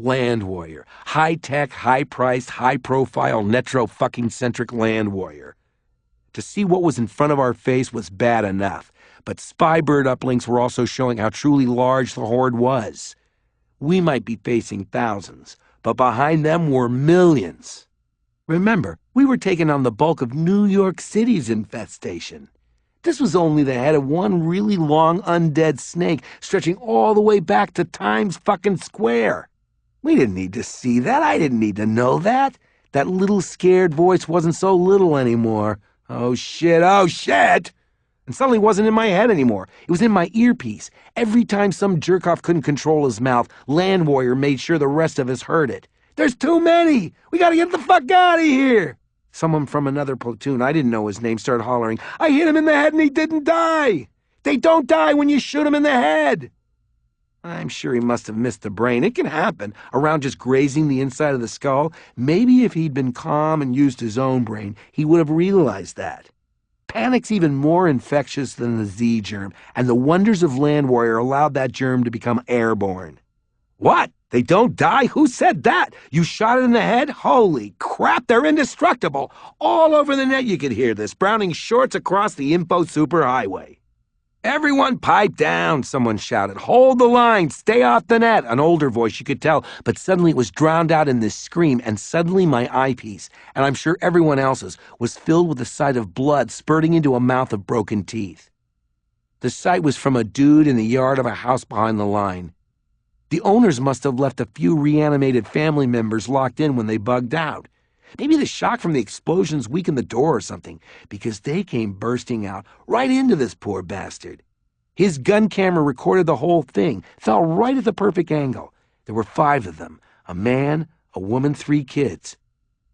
Land warrior. High-tech, high-priced, high-profile, netro-fucking-centric land warrior. To see what was in front of our face was bad enough, but spy-bird uplinks were also showing how truly large the horde was. We might be facing thousands, but behind them were millions. Remember, we were taking on the bulk of New York City's infestation. This was only the head of one really long undead snake stretching all the way back to Times fucking Square. We didn't need to see that. I didn't need to know that. That little scared voice wasn't so little anymore. Oh shit, oh shit! And suddenly it wasn't in my head anymore. It was in my earpiece. Every time some jerk-off couldn't control his mouth, Land Warrior made sure the rest of us heard it. There's too many! We gotta get the fuck out of here! Someone from another platoon, I didn't know his name, started hollering, I hit him in the head and he didn't die! They don't die when you shoot him in the head! I'm sure he must have missed the brain. It can happen, around just grazing the inside of the skull. Maybe if he'd been calm and used his own brain, he would have realized that. Panic's even more infectious than the Z germ, and the wonders of Land Warrior allowed that germ to become airborne. What? They don't die? Who said that? You shot it in the head? Holy crap, they're indestructible. All over the net you could hear this, browning shorts across the info superhighway. Everyone pipe down, someone shouted. Hold the line, stay off the net. An older voice you could tell, but suddenly it was drowned out in this scream, and suddenly my eyepiece, and I'm sure everyone else's, was filled with the sight of blood spurting into a mouth of broken teeth. The sight was from a dude in the yard of a house behind the line. The owners must have left a few reanimated family members locked in when they bugged out. Maybe the shock from the explosions weakened the door or something, because they came bursting out right into this poor bastard. His gun camera recorded the whole thing, fell right at the perfect angle. There were 5 of them, a man, a woman, 3 kids.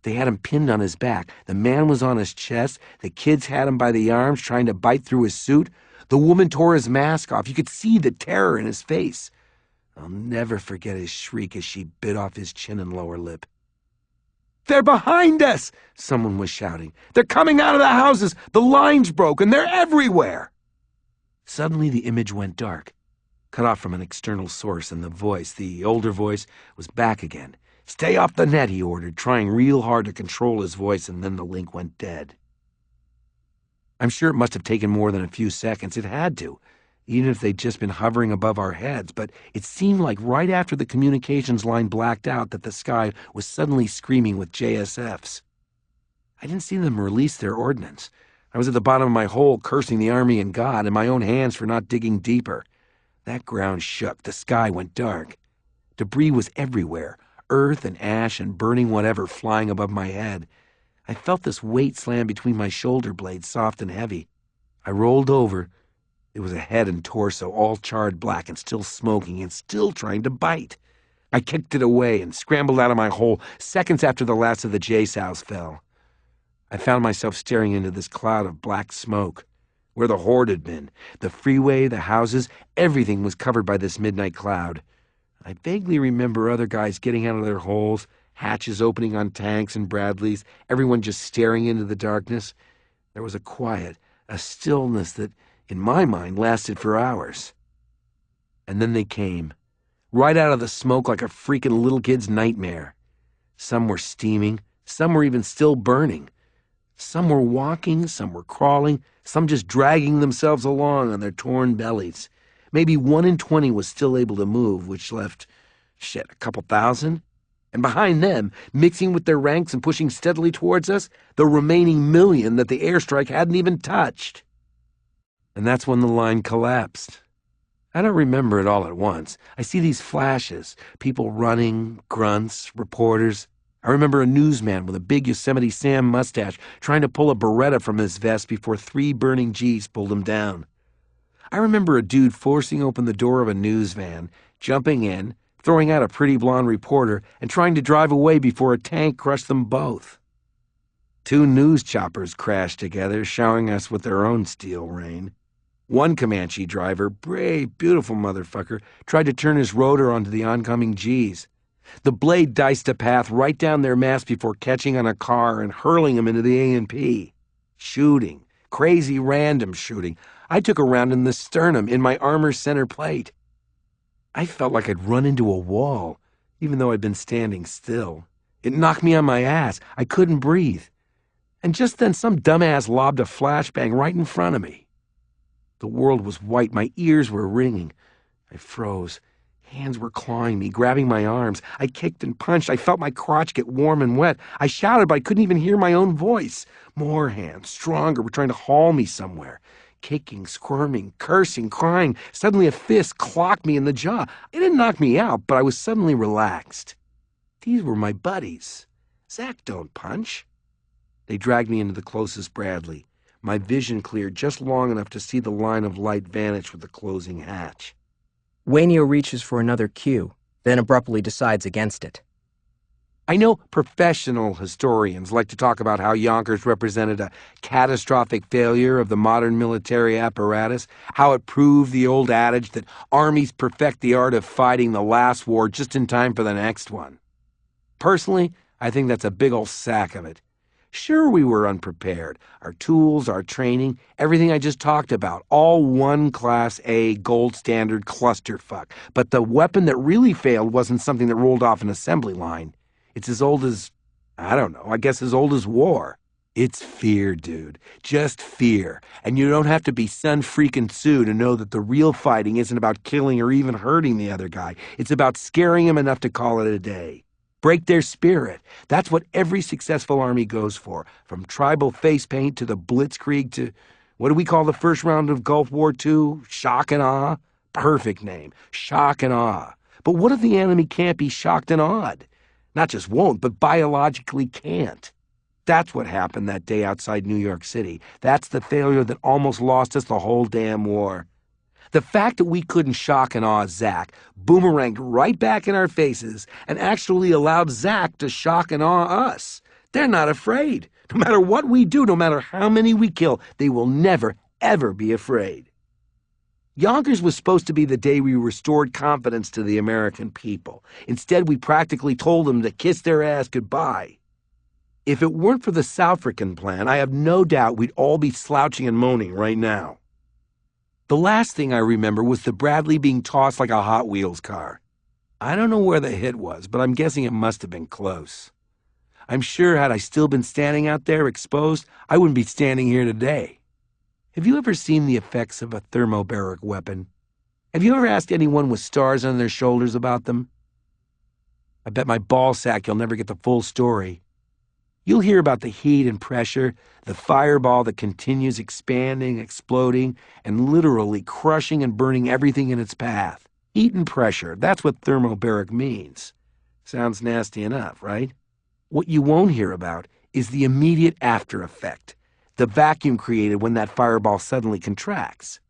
They had him pinned on his back. The man was on his chest. The kids had him by the arms, trying to bite through his suit. The woman tore his mask off. You could see the terror in his face. I'll never forget his shriek as she bit off his chin and lower lip. They're behind us, someone was shouting. They're coming out of the houses. The line's broken. They're everywhere. Suddenly the image went dark, cut off from an external source, and the voice, the older voice, was back again. Stay off the net, he ordered, trying real hard to control his voice, and then the link went dead. I'm sure it must have taken more than a few seconds. It had to, even if they'd just been hovering above our heads, but it seemed like right after the communications line blacked out that the sky was suddenly screaming with JSFs. I didn't see them release their ordnance. I was at the bottom of my hole cursing the Army and God and my own hands for not digging deeper. That ground shook. The sky went dark. Debris was everywhere, earth and ash and burning whatever flying above my head. I felt this weight slam between my shoulder blades, soft and heavy. I rolled over. It was a head and torso, all charred black and still smoking and still trying to bite. I kicked it away and scrambled out of my hole seconds after the last of the J-Sows fell. I found myself staring into this cloud of black smoke. Where the horde had been, the freeway, the houses, everything was covered by this midnight cloud. I vaguely remember other guys getting out of their holes, hatches opening on tanks and Bradleys, everyone just staring into the darkness. There was a quiet, a stillness that, in my mind, lasted for hours. And then they came, right out of the smoke like a freaking little kid's nightmare. Some were steaming, some were even still burning. Some were walking, some were crawling, some just dragging themselves along on their torn bellies. Maybe 1 in 20 was still able to move, which left, a couple thousand? And behind them, mixing with their ranks and pushing steadily towards us, the remaining million that the airstrike hadn't even touched. And that's when the line collapsed. I don't remember it all at once. I see these flashes, people running, grunts, reporters. I remember a newsman with a big Yosemite Sam mustache trying to pull a Beretta from his vest before 3 burning G's pulled him down. I remember a dude forcing open the door of a news van, jumping in, throwing out a pretty blonde reporter, and trying to drive away before a tank crushed them both. 2 news choppers crashed together, showering us with their own steel rain. One Comanche driver, brave, beautiful motherfucker, tried to turn his rotor onto the oncoming G's. The blade diced a path right down their mast before catching on a car and hurling him into the A&P. Shooting. Crazy random shooting. I took a round in the sternum, in my armor center plate. I felt like I'd run into a wall. even though I'd been standing still. It knocked me on my ass. I couldn't breathe. And just then some dumbass lobbed a flashbang right in front of me. The world was white. My ears were ringing. I froze. Hands were clawing me, grabbing my arms. I kicked and punched. I felt my crotch get warm and wet. I shouted, but I couldn't even hear my own voice. More hands, stronger, were trying to haul me somewhere. Kicking, squirming, cursing, crying. Suddenly a fist clocked me in the jaw. It didn't knock me out, but I was suddenly relaxed. These were my buddies. Zach don't punch. They dragged me into the closest Bradley. My vision cleared just long enough to see the line of light vanish with the closing hatch. Wainio reaches for another cue, then abruptly decides against it. I know professional historians like to talk about how Yonkers represented a catastrophic failure of the modern military apparatus, how it proved the old adage that armies perfect the art of fighting the last war just in time for the next one. Personally, I think that's a big old sack of it. Sure, we were unprepared. Our tools, our training, everything I just talked about, all one Class A gold standard clusterfuck. But the weapon that really failed wasn't something that rolled off an assembly line. It's as old as, I don't know, I guess as old as war. It's fear, dude. Just fear. And you don't have to be Sun freaking Sue to know that the real fighting isn't about killing or even hurting the other guy. It's about scaring him enough to call it a day. Break their spirit. That's what every successful army goes for, from tribal face paint to the blitzkrieg to, what do we call the first round of Gulf War II? Shock and awe? Perfect name. Shock and awe. But what if the enemy can't be shocked and awed? Not just won't, but biologically can't. That's what happened that day outside New York City. That's the failure that almost lost us the whole damn war. The fact that we couldn't shock and awe Zach boomeranged right back in our faces and actually allowed Zach to shock and awe us. They're not afraid. No matter what we do, no matter how many we kill, they will never, ever be afraid. Yonkers was supposed to be the day we restored confidence to the American people. Instead, we practically told them to kiss their ass goodbye. If it weren't for the South-African plan, I have no doubt we'd all be slouching and moaning right now. The last thing I remember was the Bradley being tossed like a Hot Wheels car. I don't know where the hit was, but I'm guessing it must have been close. I'm sure had I still been standing out there exposed, I wouldn't be standing here today. Have you ever seen the effects of a thermobaric weapon? Have you ever asked anyone with stars on their shoulders about them? I bet my ballsack you'll never get the full story. You'll hear about the heat and pressure, the fireball that continues expanding, exploding, and literally crushing and burning everything in its path. Heat and pressure, that's what thermobaric means. Sounds nasty enough, right? What you won't hear about is the immediate after effect, the vacuum created when that fireball suddenly contracts.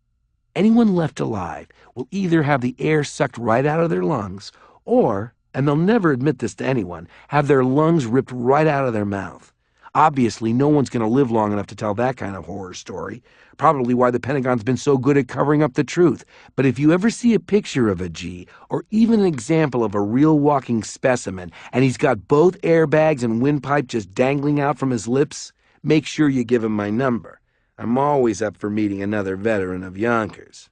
Anyone left alive will either have the air sucked right out of their lungs or, and they'll never admit this to anyone, have their lungs ripped right out of their mouth. Obviously, no one's going to live long enough to tell that kind of horror story. Probably why the Pentagon's been so good at covering up the truth. But if you ever see a picture of a G, or even an example of a real walking specimen, and he's got both airbags and windpipe just dangling out from his lips, make sure you give him my number. I'm always up for meeting another veteran of Yonkers.